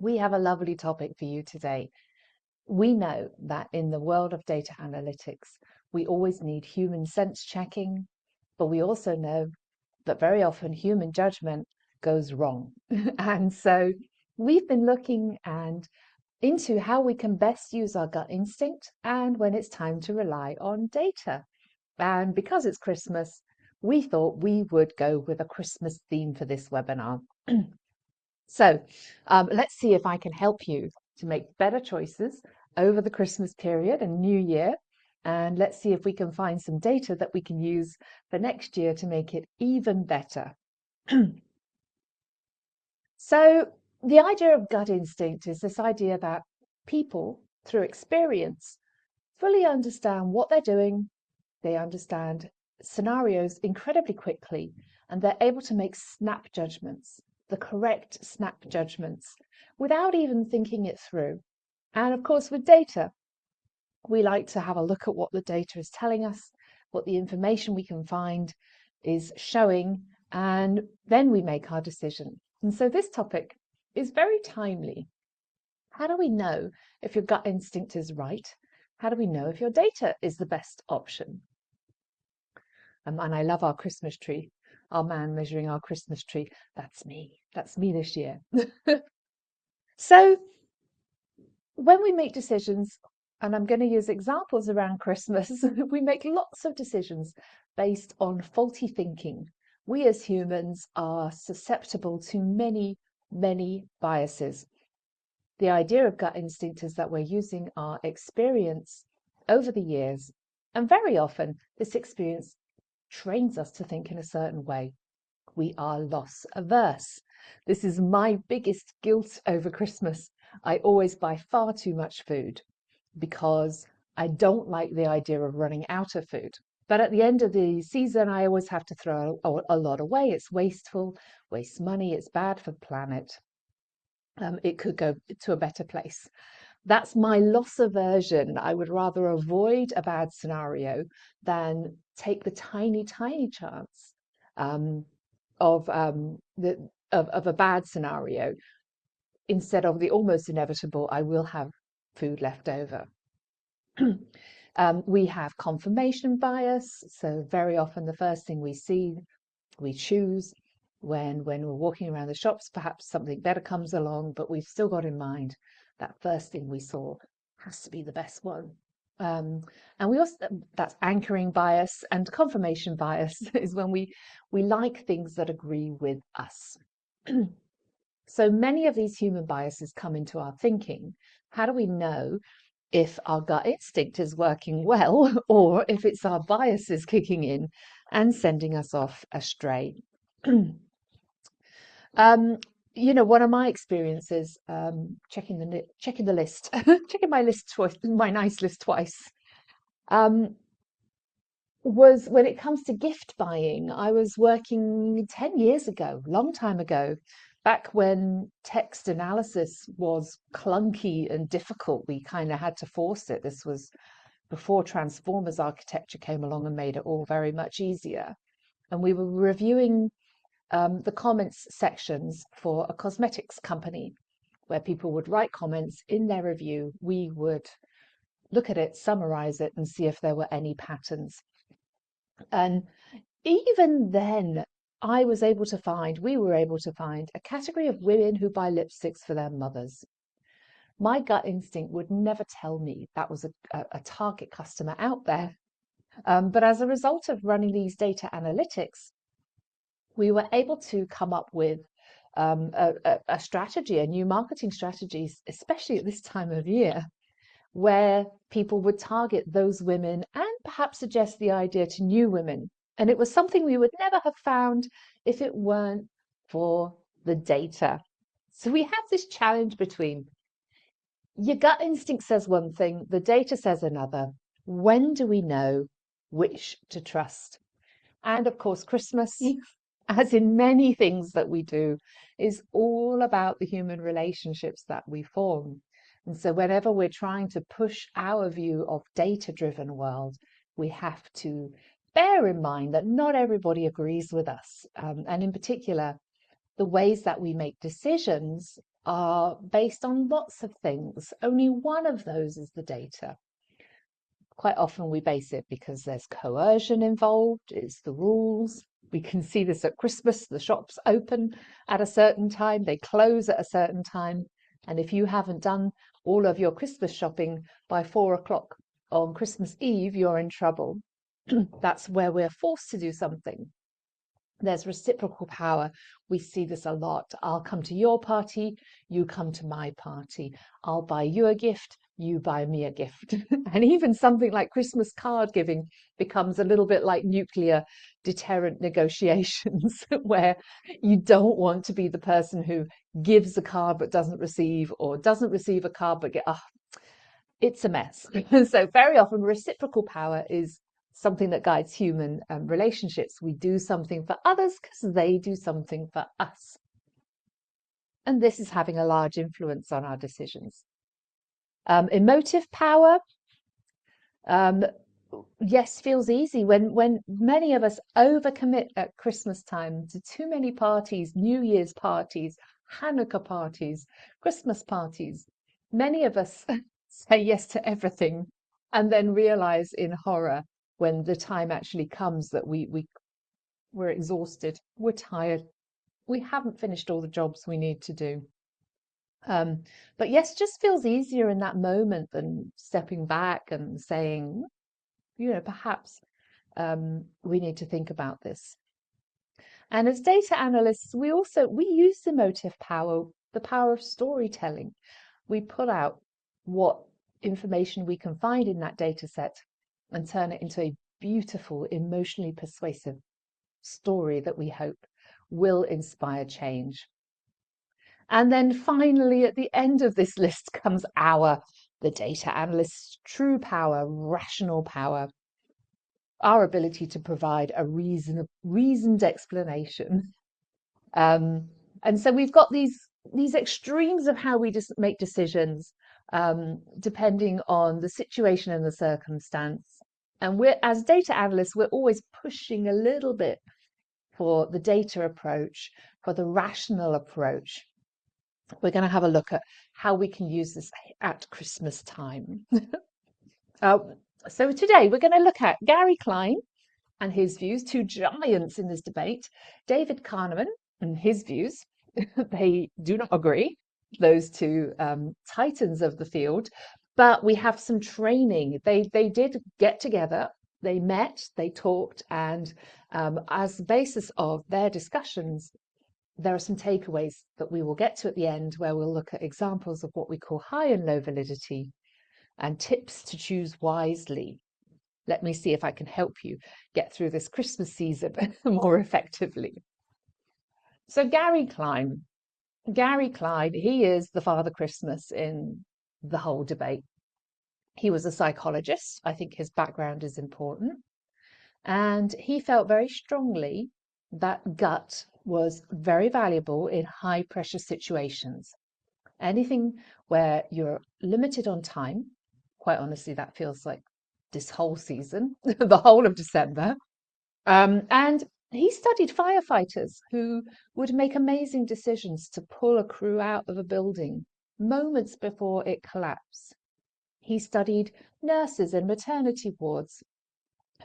We have a lovely topic for you today. We know that in the world of data analytics, we always need human sense checking, but we also know that very often human judgment goes wrong. And so we've been looking into how we can best use our gut instinct and when it's time to rely on data. And because it's Christmas, we thought we would go with a Christmas theme for this webinar. So let's see if I can help you to make better choices over the Christmas period and New Year. And let's see if we can find some data that we can use for next year to make it even better. So the idea of gut instinct is this idea that people, through experience, fully understand what they're doing. They understand scenarios incredibly quickly, and they're able to make snap judgments, the correct snap judgments, without even thinking it through. And of course, with data, we like to have a look at what the data is telling us, what the information we can find is showing, and then we make our decision. And so this topic is very timely. How do we know if your gut instinct is right? How do we know if your data is the best option? And I love our Christmas tree, our man measuring our Christmas tree. That's me. That's me this year. So when we make decisions, and I'm going to use examples around Christmas, we make lots of decisions based on faulty thinking. We as humans are susceptible to many, many biases. The idea of gut instinct is that we're using our experience over the years, and very often this experience trains us to think in a certain way. We are loss averse. This is my biggest guilt over Christmas. I always buy far too much food because I don't like the idea of running out of food. But at the end of the season, I always have to throw a lot away. It's wasteful, wastes money, it's bad for the planet. It could go to a better place. That's my loss aversion. I would rather avoid a bad scenario than take the tiny, tiny chance of a bad scenario instead of the almost inevitable, I will have food left over. We have confirmation bias. So very often the first thing we see, we choose. When we're walking around the shops, perhaps something better comes along, but we've still got in mind that first thing we saw has to be the best one. And we also, that's anchoring bias, and confirmation bias is when we like things that agree with us. So many of these human biases come into our thinking. How do we know if our gut instinct is working well or if it's our biases kicking in and sending us off astray? One of my experiences, checking the list, checking my list twice, my nice list twice, was when it comes to gift buying. I was working 10 years ago, long time ago, back when text analysis was clunky and difficult. We kind of had to force it. This was before Transformers architecture came along and made it all very much easier. And we were reviewing the comments sections for a cosmetics company where people would write comments in their review. We would look at it, summarize it, and see if there were any patterns. And even then, we were able to find a category of women who buy lipsticks for their mothers. My gut instinct would never tell me that was a target customer out there. But as a result of running these data analytics, we were able to come up with a strategy, a new marketing strategy, especially at this time of year, where people would target those women and perhaps suggest the idea to new women. And it was something we would never have found if it weren't for the data. So we have this challenge between your gut instinct says one thing, the data says another. When do we know which to trust? And of course, Christmas, as in many things that we do, is all about the human relationships that we form. And so whenever we're trying to push our view of data-driven world, we have to bear in mind that not everybody agrees with us. And in particular, the ways that we make decisions are based on lots of things. Only one of those is the data. Quite often we base it because there's coercion involved, it's the rules. We can see this at Christmas. The shops open at a certain time, they close at a certain time. And if you haven't done all of your Christmas shopping by 4 o'clock on Christmas Eve, you're in trouble. That's where we're forced to do something. There's reciprocal power. We see this a lot. I'll come to your party, you come to my party. I'll buy you a gift, you buy me a gift. And even something like Christmas card giving becomes a little bit like nuclear deterrent negotiations, where you don't want to be the person who gives a card but doesn't receive, or doesn't receive a card but it's a mess. So very often reciprocal power is something that guides human relationships. We do something for others because they do something for us. And this is having a large influence on our decisions. Emotive power, yes, feels easy when many of us overcommit at Christmas time to too many parties, New Year's parties, Hanukkah parties, Christmas parties. Many of us say yes to everything and then realize in horror when the time actually comes that we're exhausted, we're tired, we haven't finished all the jobs we need to do. But yes, just feels easier in that moment than stepping back and saying, perhaps we need to think about this. And as data analysts, we use emotive power, the power of storytelling. We pull out what information we can find in that data set and turn it into a beautiful, emotionally persuasive story that we hope will inspire change. And then finally, at the end of this list comes the data analyst's true power, rational power, our ability to provide a reasoned explanation. And so we've got these extremes of how we just make decisions, depending on the situation and the circumstance. And as data analysts, we're always pushing a little bit for the data approach, for the rational approach. We're going to have a look at how we can use this at Christmas time. So today we're going to look at Gary Klein and his views, two giants in this debate, David Kahneman and his views. They do not agree, those two titans of the field, but we have some training. They did get together, they met, they talked, and as the basis of their discussions, there are some takeaways that we will get to at the end, where we'll look at examples of what we call high and low validity and tips to choose wisely. Let me see if I can help you get through this Christmas season more effectively. So Gary Klein, he is the Father Christmas in the whole debate. He was a psychologist. I think his background is important. And he felt very strongly that gut was very valuable in high pressure situations. Anything where you're limited on time, quite honestly, that feels like this whole season, the whole of December. And he studied firefighters who would make amazing decisions to pull a crew out of a building moments before it collapsed. He studied nurses in maternity wards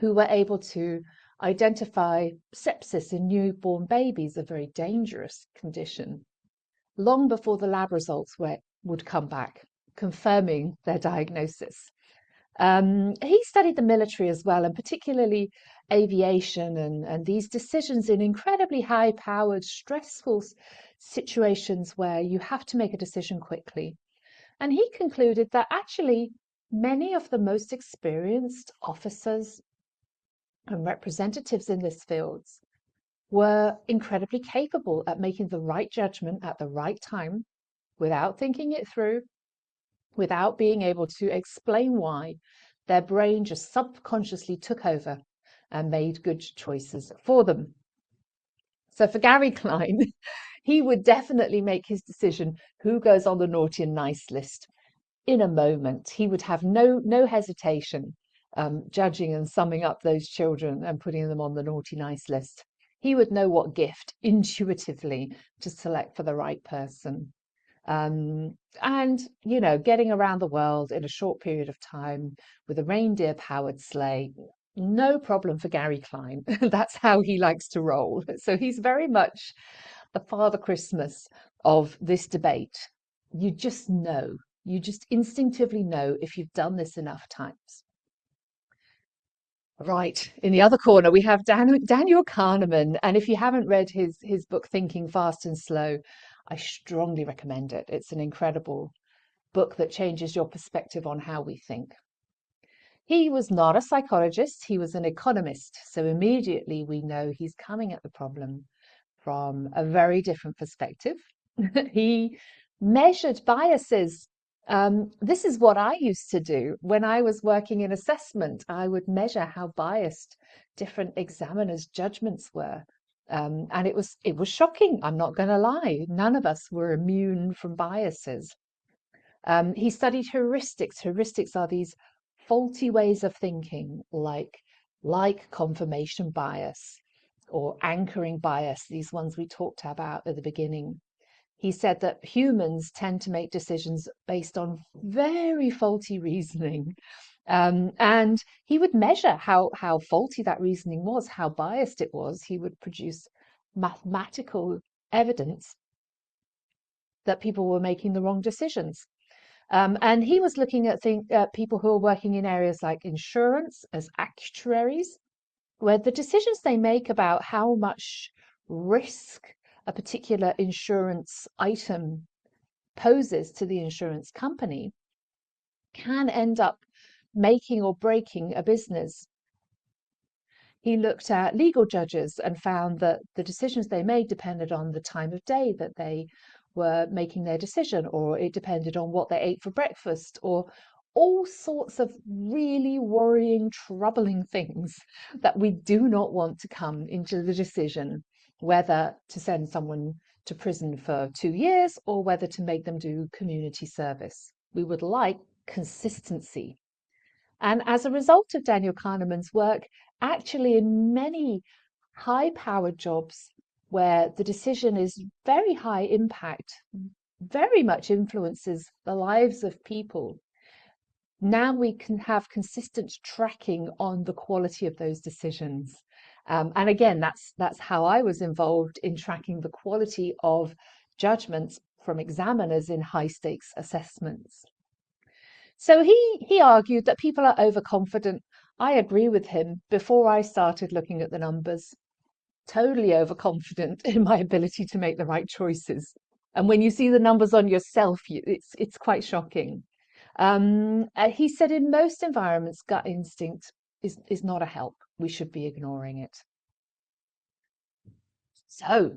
who were able to identify sepsis in newborn babies, a very dangerous condition, long before the lab results would come back, confirming their diagnosis. He studied the military as well, and particularly aviation and these decisions in incredibly high-powered, stressful situations where you have to make a decision quickly. And he concluded that actually many of the most experienced officers and representatives in this field were incredibly capable at making the right judgment at the right time without thinking it through, without being able to explain why. Their brain just subconsciously took over and made good choices for them. So for Gary Klein, he would definitely make his decision who goes on the naughty and nice list in a moment. He would have no hesitation judging and summing up those children and putting them on the naughty nice list. He would know what gift intuitively to select for the right person. And, you know, getting around the world in a short period of time with a reindeer-powered sleigh, no problem for Gary Klein. That's how he likes to roll. So he's very much the Father Christmas of this debate. You just know, you just instinctively know if you've done this enough times. Right. In the other corner, we have Daniel Kahneman. And if you haven't read his book, Thinking Fast and Slow, I strongly recommend it. It's an incredible book that changes your perspective on how we think. He was not a psychologist, he was an economist. So immediately we know he's coming at the problem from a very different perspective. He measured biases. This is what I used to do when I was working in assessment. I would measure how biased different examiners' judgments were. And it was shocking. I'm not going to lie. None of us were immune from biases. He studied heuristics. Heuristics are these faulty ways of thinking, like confirmation bias or anchoring bias, these ones we talked about at the beginning. He said that humans tend to make decisions based on very faulty reasoning. And he would measure how faulty that reasoning was, how biased it was. He would produce mathematical evidence that people were making the wrong decisions. And he was looking at people who are working in areas like insurance as actuaries, where the decisions they make about how much risk a particular insurance item poses to the insurance company can end up making or breaking a business. He looked at legal judges and found that the decisions they made depended on the time of day that they were making their decision, or it depended on what they ate for breakfast, or all sorts of really worrying, troubling things that we do not want to come into the decision whether to send someone to prison for 2 years or whether to make them do community service. We would like consistency. And as a result of Daniel Kahneman's work, actually in many high-powered jobs where the decision is very high impact, very much influences the lives of people, now we can have consistent tracking on the quality of those decisions. And again, that's how I was involved in tracking the quality of judgments from examiners in high stakes assessments. So he argued that people are overconfident. I agree with him. Before I started looking at the numbers, totally overconfident in my ability to make the right choices. And when you see the numbers on yourself, it's quite shocking. He said in most environments, gut instinct is not a help. We should be ignoring it. So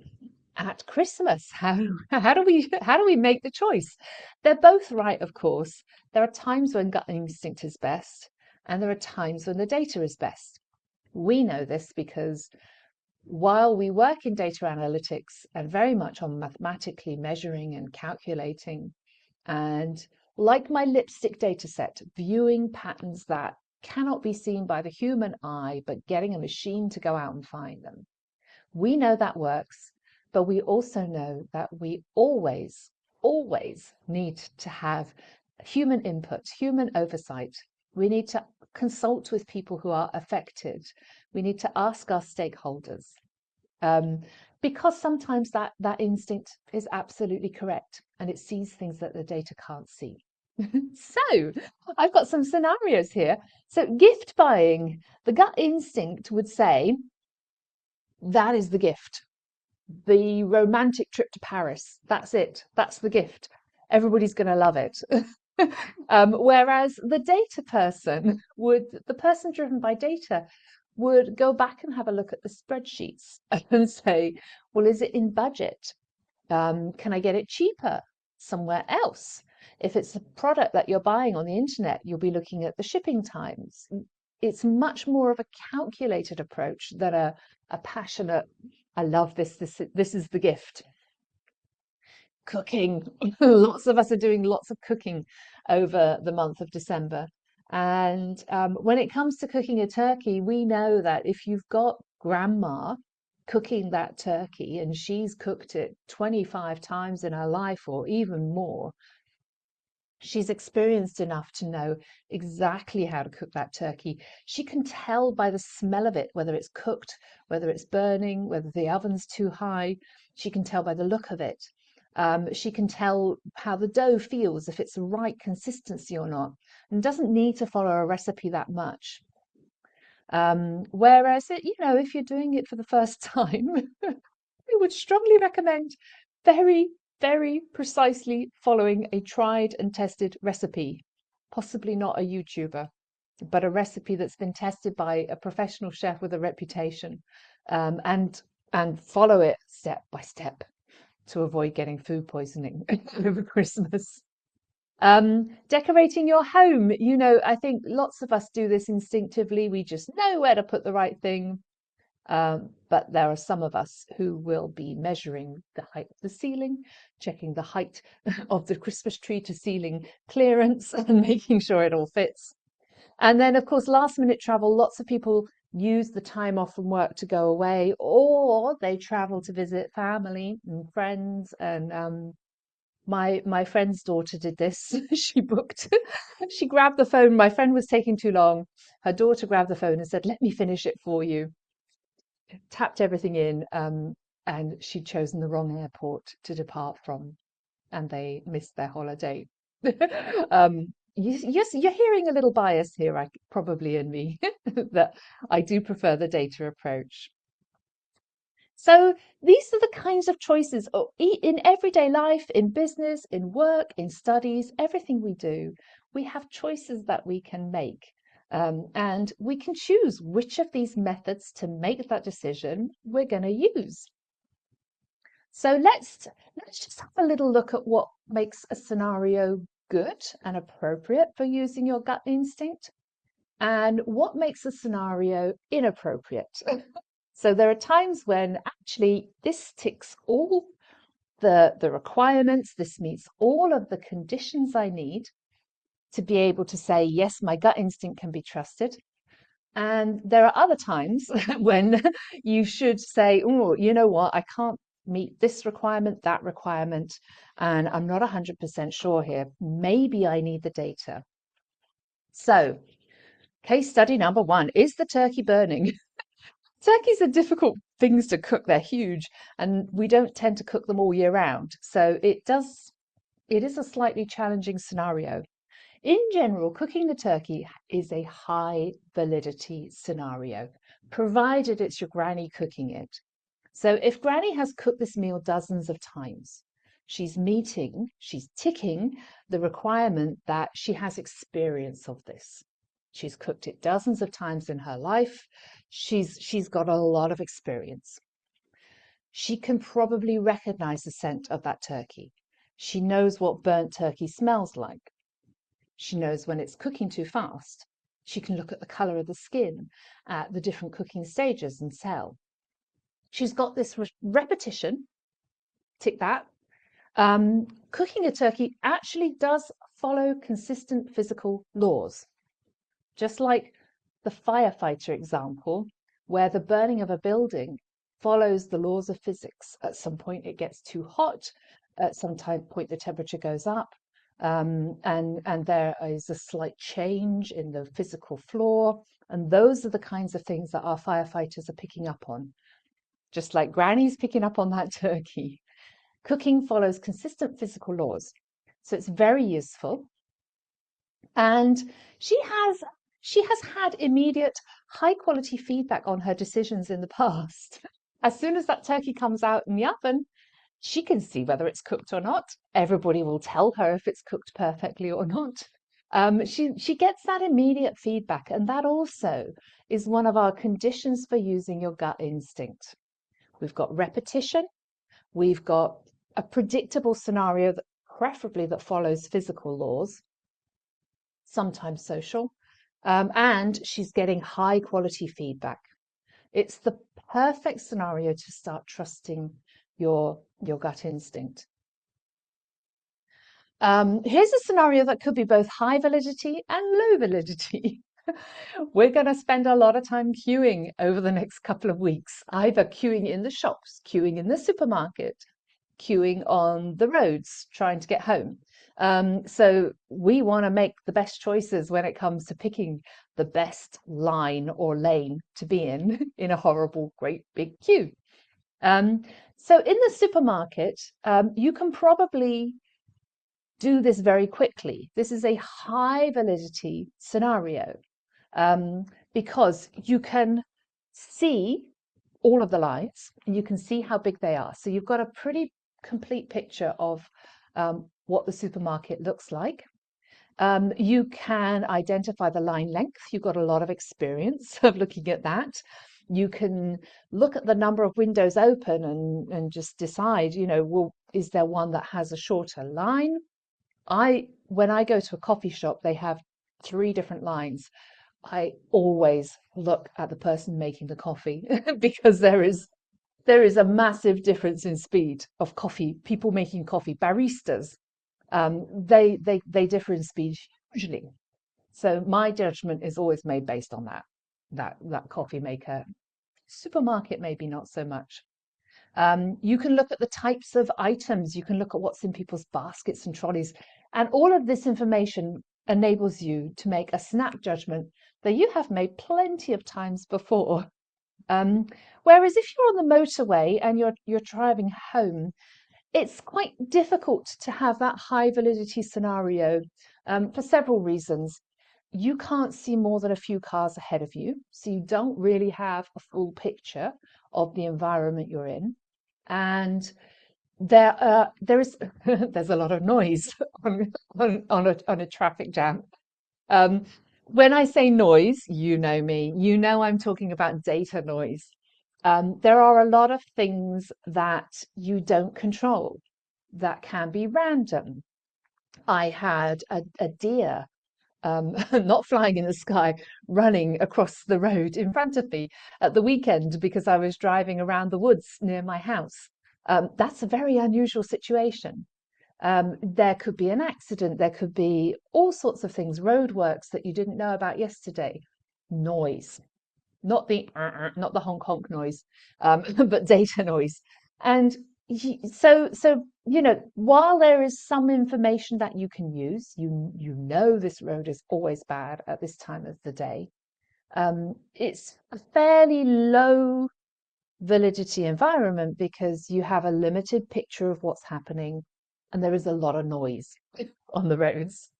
at Christmas, how do we make the choice? They're both right, of course. There are times when gut instinct is best, and there are times when the data is best. We know this because while we work in data analytics and very much on mathematically measuring and calculating, and like my lipstick data set, viewing patterns that cannot be seen by the human eye, but getting a machine to go out and find them. We know that works, but we also know that we always need to have human input, human oversight. We need to consult with people who are affected. We need to ask our stakeholders. Because sometimes that instinct is absolutely correct and it sees things that the data can't see. So I've got some scenarios here. So gift buying, the gut instinct would say, that is the gift. The romantic trip to Paris, that's it. That's the gift. Everybody's going to love it. Whereas the data person the person driven by data would go back and have a look at the spreadsheets and say, well, is it in budget? Can I get it cheaper somewhere else? If it's a product that you're buying on the internet, you'll be looking at the shipping times. It's much more of a calculated approach than a passionate, I love this is the gift. Cooking. Lots of us are doing lots of cooking over the month of December. And when it comes to cooking a turkey, we know that if you've got grandma cooking that turkey and she's cooked it 25 times in her life or even more, she's experienced enough to know exactly how to cook that turkey. She can tell by the smell of it whether it's cooked, whether it's burning, whether the oven's too high. She can tell by the look of it. She can tell how the dough feels, if it's the right consistency or not, and doesn't need to follow a recipe that much. Whereas, if you're doing it for the first time, I would strongly recommend very, very precisely following a tried and tested recipe, possibly not a YouTuber, but a recipe that's been tested by a professional chef with a reputation, and follow it step by step to avoid getting food poisoning over Christmas. Decorating your home, I think lots of us do this instinctively. We just know where to put the right thing. But there are some of us who will be measuring the height of the ceiling, checking the height of the Christmas tree to ceiling clearance and making sure it all fits. And then, of course, last minute travel. Lots of people use the time off from work to go away, or they travel to visit family and friends. And my friend's daughter did this. She grabbed the phone. My friend was taking too long. Her daughter grabbed the phone and said, "Let me finish it for you." Tapped everything in, and she'd chosen the wrong airport to depart from, and they missed their holiday. Yes, you're hearing a little bias here, probably in me, that I do prefer the data approach. So these are the kinds of choices in everyday life, in business, in work, in studies, everything we do. We have choices that we can make. And we can choose which of these methods to make that decision we're going to use. So let's just have a little look at what makes a scenario good and appropriate for using your gut instinct, and what makes a scenario inappropriate. So there are times when actually this ticks all the requirements, this meets all of the conditions I need to be able to say, yes, my gut instinct can be trusted. And there are other times when you should say, oh, you know what, I can't meet this requirement, that requirement, and I'm not 100% sure here. Maybe I need the data. So, case study number 1, is the turkey burning? Turkeys are difficult things to cook. They're huge, and we don't tend to cook them all year round. So it is a slightly challenging scenario. In general, cooking the turkey is a high validity scenario, provided it's your granny cooking it. So if granny has cooked this meal dozens of times, she's ticking the requirement that she has experience of this. She's cooked it dozens of times in her life. She's got a lot of experience. She can probably recognize the scent of that turkey. She knows what burnt turkey smells like. She knows when it's cooking too fast. She can look at the color of the skin at the different cooking stages and tell. She's got this repetition, tick that. Cooking a turkey actually does follow consistent physical laws. Just like the firefighter example, where the burning of a building follows the laws of physics. At some point it gets too hot, at some point the temperature goes up, and there is a slight change in the physical floor, and those are the kinds of things that our firefighters are picking up on. Just like Granny's picking up on that turkey. Cooking follows consistent physical laws, so it's very useful. And she has had immediate high quality feedback on her decisions in the past. As soon as that turkey comes out in the oven, she can see whether it's cooked or not. Everybody will tell her if it's cooked perfectly or not. She gets that immediate feedback, and that also is one of our conditions for using your gut instinct. We've got repetition, we've got a predictable scenario that preferably that follows physical laws, sometimes social, and she's getting high quality feedback. It's the perfect scenario to start trusting your gut instinct. Here's a scenario that could be both high validity and low validity. We're going to spend a lot of time queuing over the next couple of weeks, either queuing in the shops, queuing in the supermarket, queuing on the roads, trying to get home. So we want to make the best choices when it comes to picking the best line or lane to be in a horrible, great big queue. Um, so in the supermarket, you can probably do this very quickly. This is a high validity scenario um, because you can see all of the lines and you can see how big they are. So you've got a pretty complete picture of what the supermarket looks like. You can identify the line length. You've got a lot of experience of looking at that. You can look at the number of windows open and just decide, well, is there one that has a shorter line? When I go to a coffee shop, they have 3 different lines. I always look at the person making the coffee because there is a massive difference in speed of coffee. People making coffee, baristas, they differ in speed hugely. So my judgment is always made based on that coffee maker. Supermarket, maybe not so much. You can look at the types of items. You can look at what's in people's baskets and trolleys. And all of this information enables you to make a snap judgment that you have made plenty of times before. Whereas if you're on the motorway and you're driving home, it's quite difficult to have that high validity scenario for several reasons. You can't see more than a few cars ahead of you, so you don't really have a full picture of the environment you're in. And there's a lot of noise on a traffic jam. Um, when I say noise, you know me, I'm talking about data noise. There are a lot of things that you don't control that can be random. I had a deer not flying in the sky, running across the road in front of me at the weekend because I was driving around the woods near my house. That's a very unusual situation. There could be an accident, there could be all sorts of things, roadworks that you didn't know about yesterday. Noise, not the honk honk noise, but data noise. And so while there is some information that you can use, you know this road is always bad at this time of the day. It's a fairly low validity environment because you have a limited picture of what's happening, and there is a lot of noise on the roads.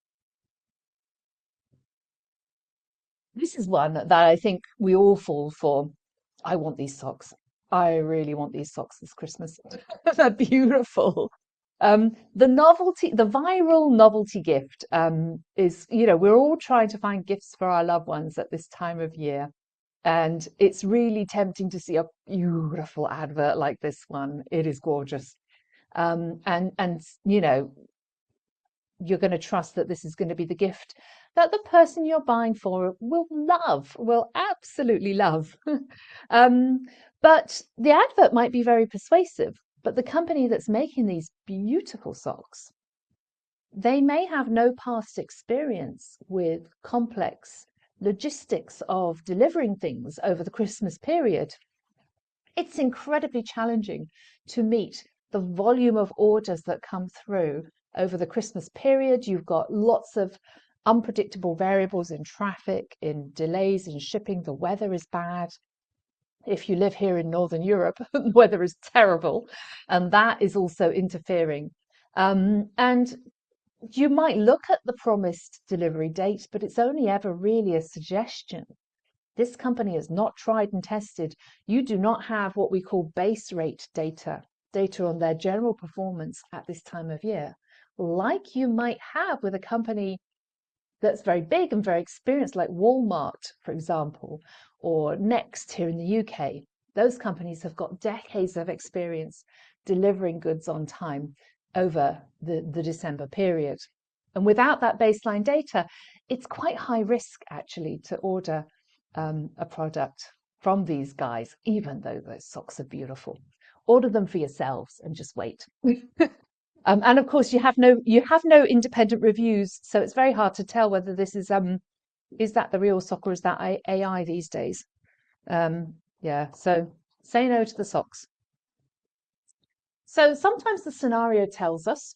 This is one that I think we all fall for. I want these socks. I really want these socks this Christmas. They're beautiful. The viral novelty gift is, we're all trying to find gifts for our loved ones at this time of year. And it's really tempting to see a beautiful advert like this one. It is gorgeous. And you're going to trust that this is going to be the gift that the person you're buying for will absolutely love. um, but the advert might be very persuasive, but the company that's making these beautiful socks, they may have no past experience with complex logistics of delivering things over the Christmas period. It's incredibly challenging to meet the volume of orders that come through over the Christmas period. You've got lots of unpredictable variables in traffic, in delays in shipping. The weather is bad. If you live here in Northern Europe, the weather is terrible, and that is also interfering. And you might look at the promised delivery date, but it's only ever really a suggestion. This company is not tried and tested. You do not have what we call base rate data on their general performance at this time of year, like you might have with a company that's very big and very experienced, like Walmart, for example, or Next here in the UK. Those companies have got decades of experience delivering goods on time over the December period. And without that baseline data, it's quite high risk actually to order a product from these guys, even though those socks are beautiful. Order them for yourselves and just wait. And of course, you have no independent reviews, so it's very hard to tell whether this is Is that the real sock or is that AI these days? Yeah, so say no to the socks. So sometimes the scenario tells us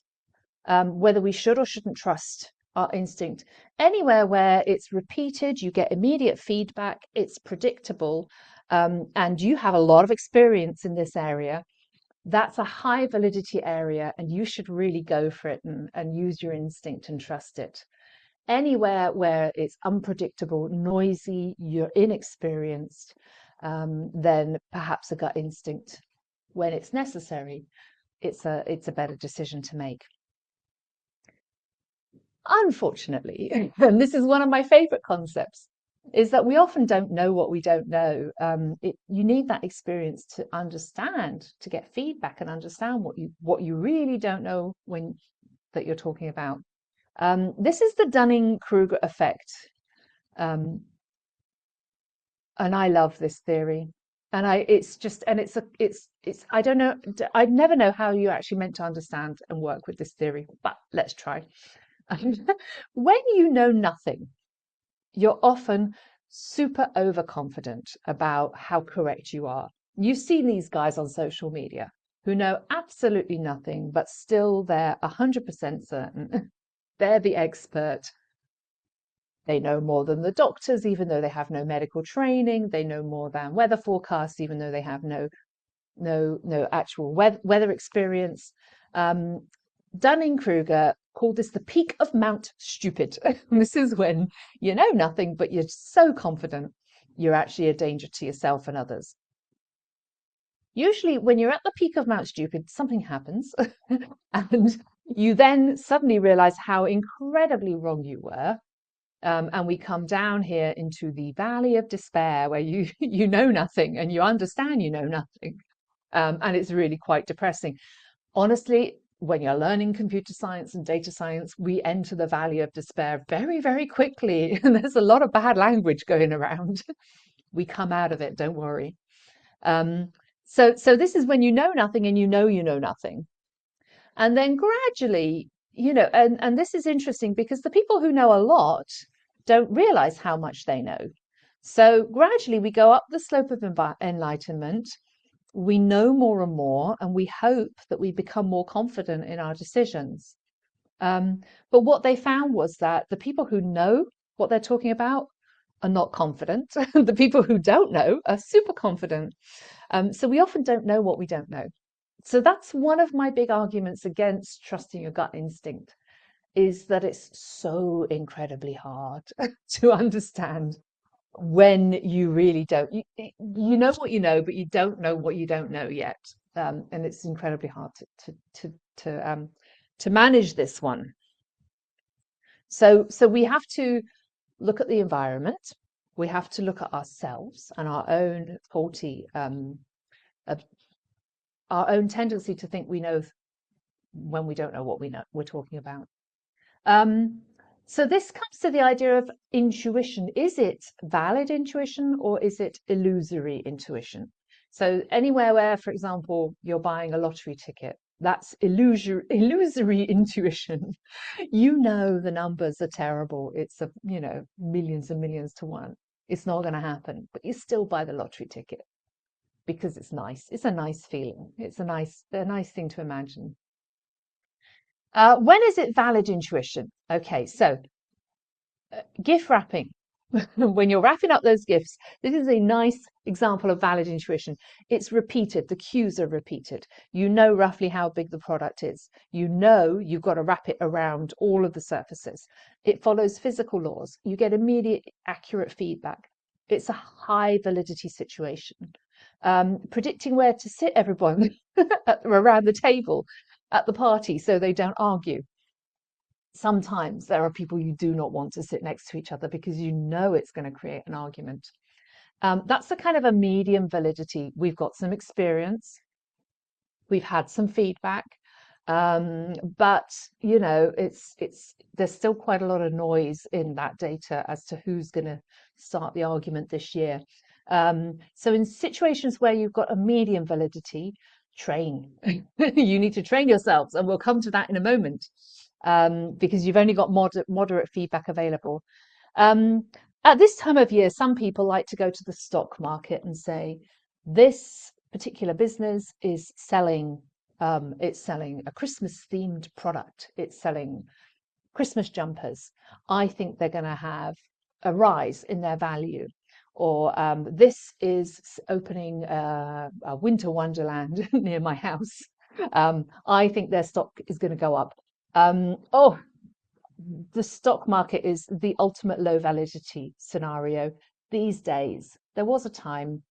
whether we should or shouldn't trust our instinct. Anywhere where it's repeated, you get immediate feedback, it's predictable, and you have a lot of experience in this area, that's a high validity area, and you should really go for it and use your instinct and trust it. Anywhere where it's unpredictable, noisy, you're inexperienced, then perhaps a gut instinct, when it's necessary, it's a better decision to make. Unfortunately, and this is one of my favorite concepts, is that we often don't know what we don't know. You need that experience to understand, to get feedback and understand what you really don't know when that you're talking about. This is the Dunning-Kruger effect, and I love this theory. And I don't know, I'd never know how you actually meant to understand and work with this theory, but let's try. When you know nothing, you're often super overconfident about how correct you are. You've seen these guys on social media who know absolutely nothing, but still they're 100% certain. They're the expert. They know more than the doctors, even though they have no medical training. They know more than weather forecasts, even though they have no actual weather experience. Dunning-Kruger called this the peak of Mount Stupid. This is when you know nothing, but you're so confident you're actually a danger to yourself and others. Usually when you're at the peak of Mount Stupid, something happens and you then suddenly realize how incredibly wrong you were. And we come down here into the valley of despair where you know nothing and you understand you know nothing. And it's really quite depressing. Honestly, when you're learning computer science and data science, we enter the valley of despair very, very quickly. And there's a lot of bad language going around. We come out of it, don't worry. So this is when you know nothing and you know nothing. And then gradually, and this is interesting because the people who know a lot don't realize how much they know. So gradually we go up the slope of enlightenment. We know more and more, and we hope that we become more confident in our decisions. But what they found was that the people who know what they're talking about are not confident. The people who don't know are super confident. So we often don't know what we don't know. So that's one of my big arguments against trusting your gut instinct, is that it's so incredibly hard to understand when you really don't. You know what you know, but you don't know what you don't know yet, and it's incredibly hard to manage this one. So we have to look at the environment. We have to look at ourselves and our own faulty, our own tendency to think we know when we don't know what we're talking about. So this comes to the idea of intuition. Is it valid intuition or is it illusory intuition? So anywhere where, for example, you're buying a lottery ticket, that's illusory intuition. You know the numbers are terrible. It's millions and millions to one. It's not going to happen, but you still buy the lottery ticket because it's nice. It's a nice feeling. It's a nice thing to imagine. When is it valid intuition? Okay, so gift wrapping. When you're wrapping up those gifts, this is a nice example of valid intuition. It's repeated. The cues are repeated. You know roughly how big the product is. You know you've got to wrap it around all of the surfaces. It follows physical laws. You get immediate, accurate feedback. It's a high validity situation. Predicting where to sit everyone around the table at the party so they don't argue. Sometimes there are people you do not want to sit next to each other because you know it's going to create an argument. That's the kind of a medium validity. We've got some experience, we've had some feedback, but there's still quite a lot of noise in that data as to who's going to start the argument this year. So in situations where you've got a medium validity, train. You need to train yourselves, and we'll come to that in a moment, because you've only got moderate feedback available. Um, at this time of year, some people like to go to the stock market and say, this particular business is selling, it's selling a Christmas themed product. It's selling Christmas jumpers. I think they're going to have a rise in their value. Or this is opening a winter wonderland near my house. I think their stock is going to go up. Oh, the stock market is the ultimate low validity scenario these days. There was a time,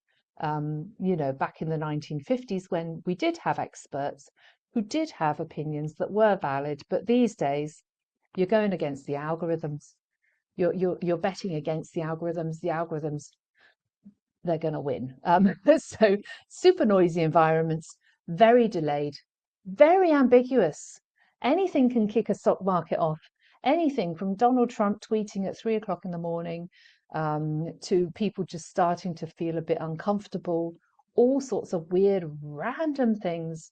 back in the 1950s when we did have experts who did have opinions that were valid, but these days you're going against the algorithms. You're betting against the algorithms. The algorithms, they're going to win. So super noisy environments, very delayed, very ambiguous. Anything can kick a stock market off. Anything from Donald Trump tweeting at 3 o'clock in the morning to people just starting to feel a bit uncomfortable. All sorts of weird, random things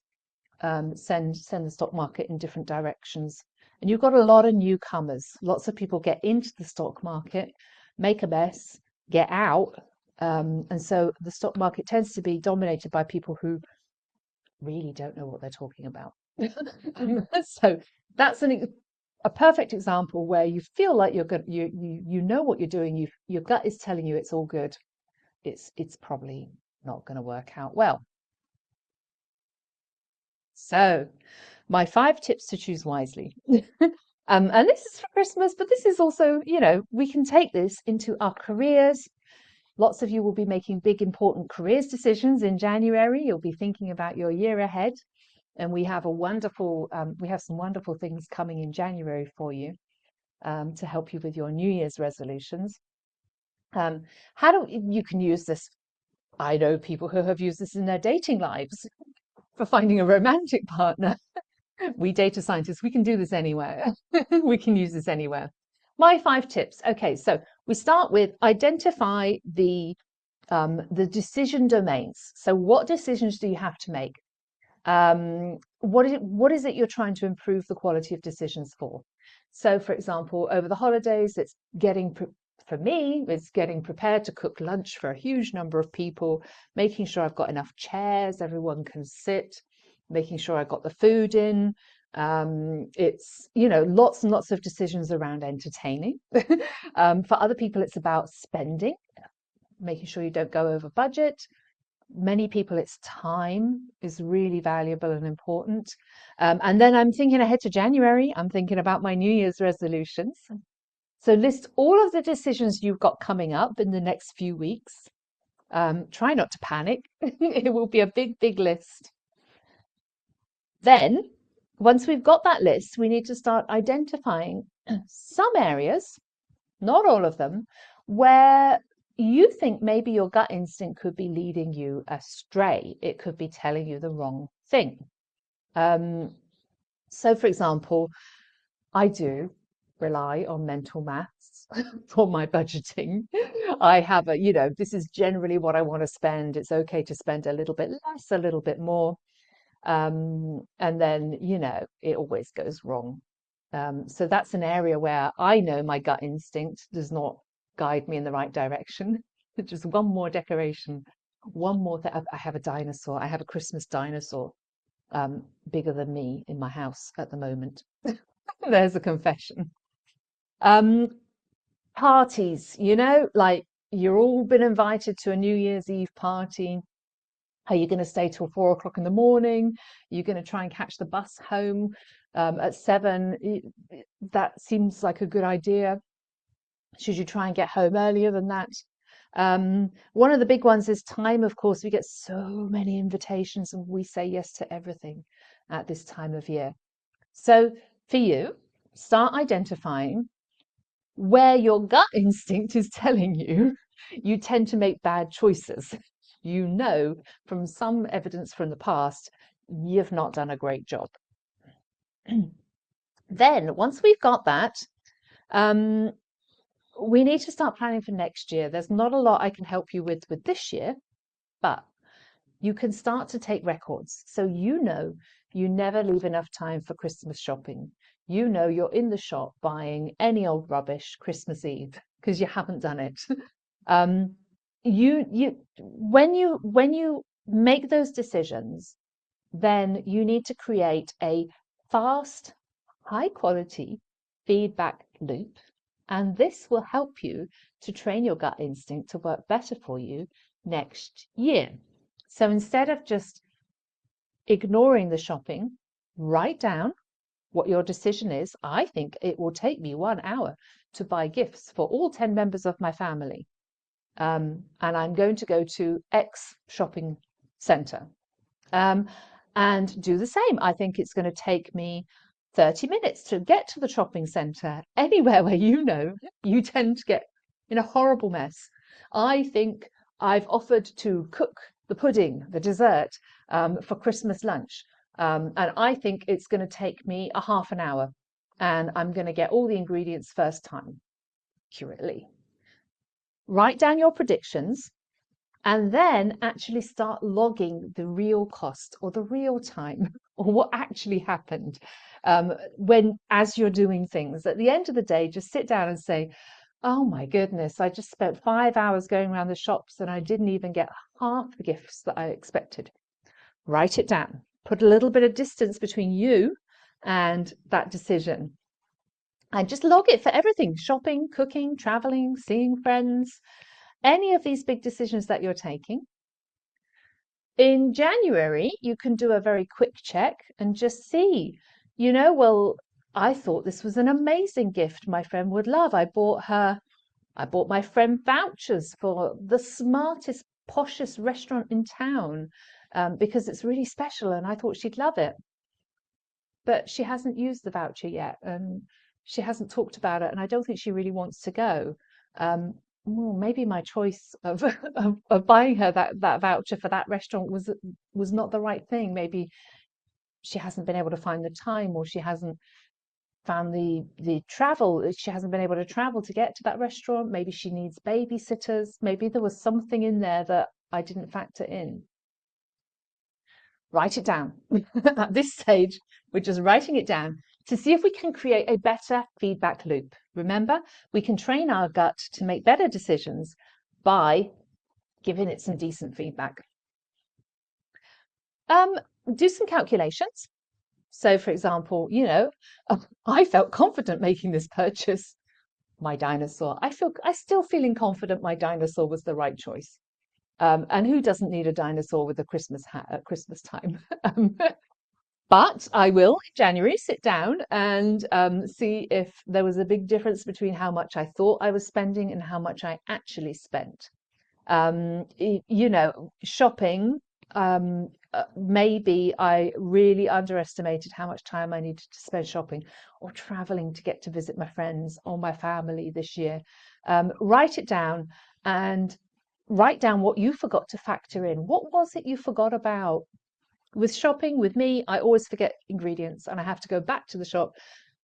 send the stock market in different directions. And you've got a lot of newcomers. Lots of people get into the stock market, make a mess, get out. And so the stock market tends to be dominated by people who really don't know what they're talking about. So that's a perfect example where you feel like you're good, you know what you're doing, your gut is telling you it's all good. It's probably not going to work out well. So my 5 tips to choose wisely. And this is for Christmas, but this is also, we can take this into our careers. Lots of you will be making big, important careers decisions in January. You'll be thinking about your year ahead. And we have some wonderful things coming in January for you to help you with your New Year's resolutions. You can use this? I know people who have used this in their dating lives for finding a romantic partner. We data scientists, we can do this anywhere. We can use this anywhere. My 5 tips. Okay, so we start with identify the decision domains. So what decisions do you have to make? What is it you're trying to improve the quality of decisions for? So, for example, over the holidays, for me, it's getting prepared to cook lunch for a huge number of people, making sure I've got enough chairs, everyone can sit, making sure I got the food in. It's, lots and lots of decisions around entertaining. For other people, it's about spending, making sure you don't go over budget. Many people, it's time is really valuable and important. And then I'm thinking ahead to January. I'm thinking about my New Year's resolutions. So list all of the decisions you've got coming up in the next few weeks. Try not to panic. It will be a big, big list. Then, once we've got that list, we need to start identifying some areas, not all of them, where you think maybe your gut instinct could be leading you astray. It could be telling you the wrong thing. So, for example, I do rely on mental maths for my budgeting. I have this is generally what I want to spend. It's okay to spend a little bit less, a little bit more. And then, it always goes wrong. So that's an area where I know my gut instinct does not guide me in the right direction. Just one more decoration, one more thing. I have a dinosaur. I have a Christmas dinosaur, bigger than me in my house at the moment. There's a confession. Parties, like you're all been invited to a New Year's Eve party. Are you going to stay till 4 o'clock in the morning? Are you going to try and catch the bus home at 7? That seems like a good idea. Should you try and get home earlier than that? One of the big ones is time, of course. We get so many invitations and we say yes to everything at this time of year. So for you, start identifying where your gut instinct is telling you tend to make bad choices. From some evidence from the past, you've not done a great job. Then, once we've got that, we need to start planning for next year. There's not a lot I can help you with this year, but you can start to take records. So you never leave enough time for Christmas shopping. You're in the shop buying any old rubbish Christmas Eve. because you haven't done it. Um, when you make those decisions, then you need to create a fast, high quality feedback loop. And this will help you to train your gut instinct to work better for you next year. So instead of just ignoring the shopping, write down what your decision is. I think it will take me 1 hour to buy gifts for all 10 members of my family. And I'm going to go to X shopping center. And do the same. I think it's going to take me 30 minutes to get to the shopping center. Anywhere where you tend to get in a horrible mess. I think I've offered to cook the pudding, the dessert, for Christmas lunch. And I think it's going to take me a half an hour. And I'm going to get all the ingredients first time, accurately. Write down your predictions and then actually start logging the real cost or the real time or what actually happened as you're doing things. At the end of the day, just sit down and say, oh my goodness, I just spent 5 hours going around the shops and I didn't even get half the gifts that I expected. Write it down. Put a little bit of distance between you and that decision. And just log it for everything: shopping, cooking, traveling, seeing friends, any of these big decisions that you're taking. In January, you can do a very quick check and just see, well, I thought this was an amazing gift my friend would love. I bought my friend vouchers for the smartest, poshest restaurant in town because it's really special and I thought she'd love it. But she hasn't used the voucher yet and she hasn't talked about it and I don't think she really wants to go. Maybe my choice of of buying her that voucher for that restaurant was not the right thing. Maybe she hasn't been able to find the time, or she hasn't found the travel. She hasn't been able to travel to get to that restaurant. Maybe she needs babysitters. Maybe there was something in there that I didn't factor in. Write it down. At this stage, we're just writing it down to see if we can create a better feedback loop. Remember, we can train our gut to make better decisions by giving it some decent feedback. Do some calculations. So, for example, I felt confident making this purchase. My dinosaur. I still feeling confident my dinosaur was the right choice. And who doesn't need a dinosaur with a Christmas hat at Christmas time? But I will in January sit down and see if there was a big difference between how much I thought I was spending and how much I actually spent. Shopping, maybe I really underestimated how much time I needed to spend shopping or traveling to get to visit my friends or my family this year. Write it down and write down what you forgot to factor in. What was it you forgot about? With shopping, with me, I always forget ingredients and I have to go back to the shop,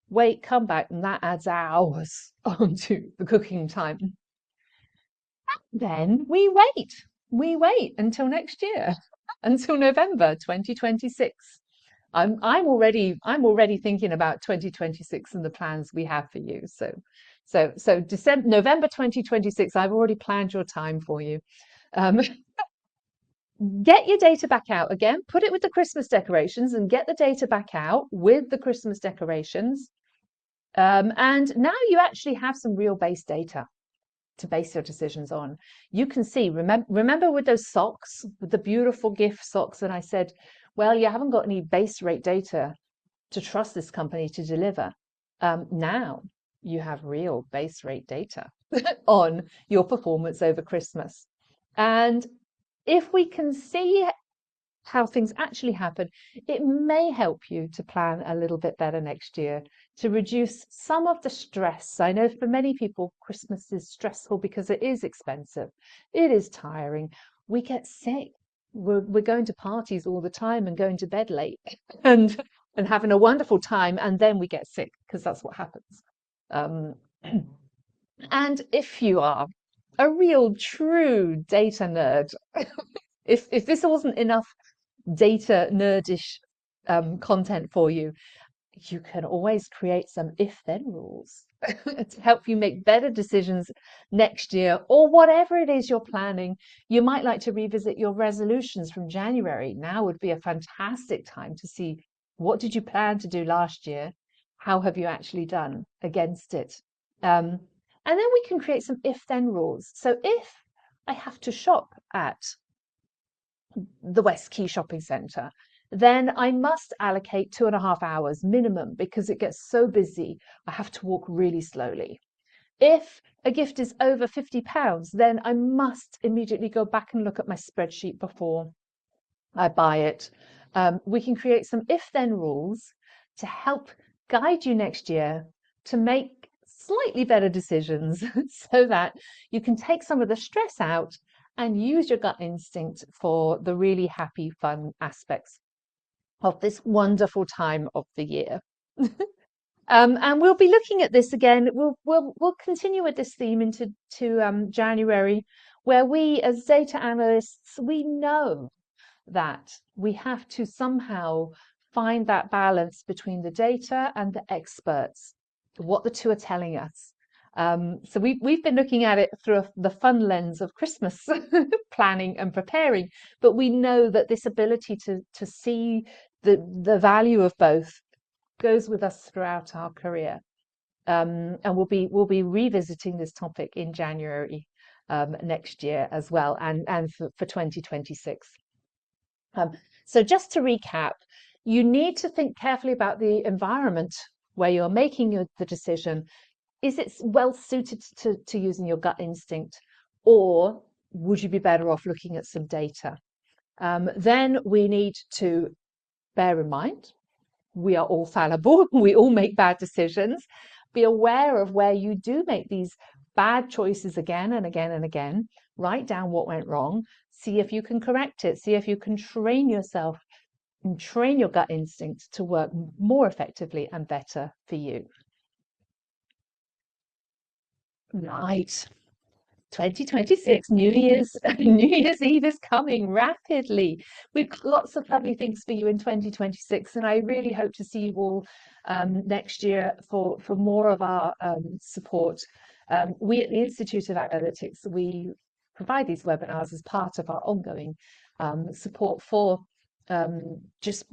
wait, come back, and that adds hours onto the cooking time. Then we wait until next year, until November 2026. I'm already thinking about 2026 and the plans we have for you. So November 2026, I've already planned your time for you. Get your data back out again, put it with the Christmas decorations and get the data back out with the Christmas decorations. And now you actually have some real base data to base your decisions on. You can see, remember with those socks, with the beautiful gift socks, and I said, well, you haven't got any base rate data to trust this company to deliver. Now you have real base rate data on your performance over Christmas. And if we can see how things actually happen, it may help you to plan a little bit better next year to reduce some of the stress. I know for many people, Christmas is stressful because it is expensive. It is tiring. We get sick. We're going to parties all the time and going to bed late and having a wonderful time. And then we get sick because that's what happens. And if you are a real true data nerd, if this wasn't enough data nerdish content for you, you can always create some if-then rules to help you make better decisions next year, or whatever it is you're planning. You might like to revisit your resolutions from January. Now would be a fantastic time to see, what did you plan to do last year? How have you actually done against it? And then we can create some if-then rules. So if I have to shop at the West Quay Shopping Centre, then I must allocate 2.5 hours minimum, because it gets so busy. I have to walk really slowly. If a gift is over £50, then I must immediately go back and look at my spreadsheet before I buy it. We can create some if-then rules to help guide you next year to make slightly better decisions so that you can take some of the stress out and use your gut instinct for the really happy, fun aspects of this wonderful time of the year. And we'll be looking at this again. We'll continue with this theme into January, where we as data analysts, we know that we have to somehow find that balance between the data and the experts, what the two are telling us. So we've been looking at it through the fun lens of Christmas planning and preparing, but we know that this ability to see the value of both goes with us throughout our career. And we'll be revisiting this topic in January next year as well, and for 2026. So just to recap, you need to think carefully about the environment where you're making the decision. Is it well suited to using your gut instinct, or would you be better off looking at some data? Then we need to bear in mind, we are all fallible. We all make bad decisions. Be aware of where you do make these bad choices again and again and again. Write down what went wrong. See if you can correct it. See if you can train yourself and train your gut instinct to work more effectively and better for you. Right. 2026, New Year's Eve is coming rapidly. We've got lots of lovely things for you in 2026, and I really hope to see you all next year for more of our support. We at the Institute of Analytics, we provide these webinars as part of our ongoing support for just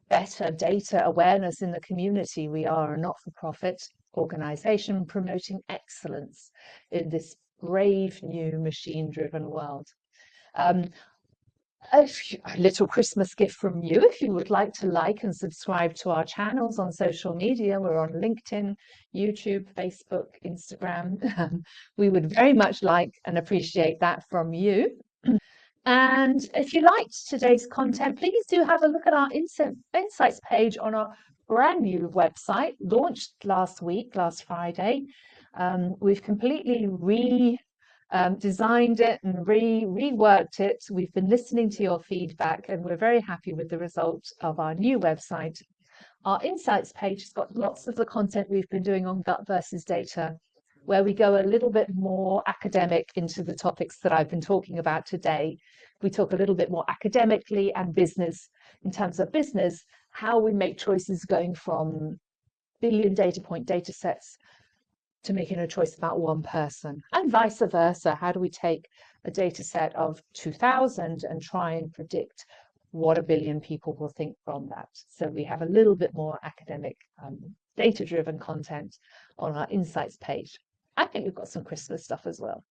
better data awareness in the community. We are a not-for-profit organization promoting excellence in this brave new machine-driven world. A little Christmas gift from you, if you would like to like and subscribe to our channels on social media. We're on LinkedIn, YouTube, Facebook, Instagram. We would very much like and appreciate that from you. And if you liked today's content, please do have a look at our insights page on our brand new website, launched last Friday. We've completely designed it and reworked it. We've been listening to your feedback, and we're very happy with the result of our new website. Our insights page has got lots of the content we've been doing on gut versus data, where we go a little bit more academic into the topics that I've been talking about today. We talk a little bit more academically and business, in terms of business, how we make choices going from billion data point data sets to making a choice about one person, and vice versa. How do we take a data set of 2000 and try and predict what 1 billion people will think from that? So we have a little bit more academic, data-driven content on our insights page. I think we've got some Christmas stuff as well.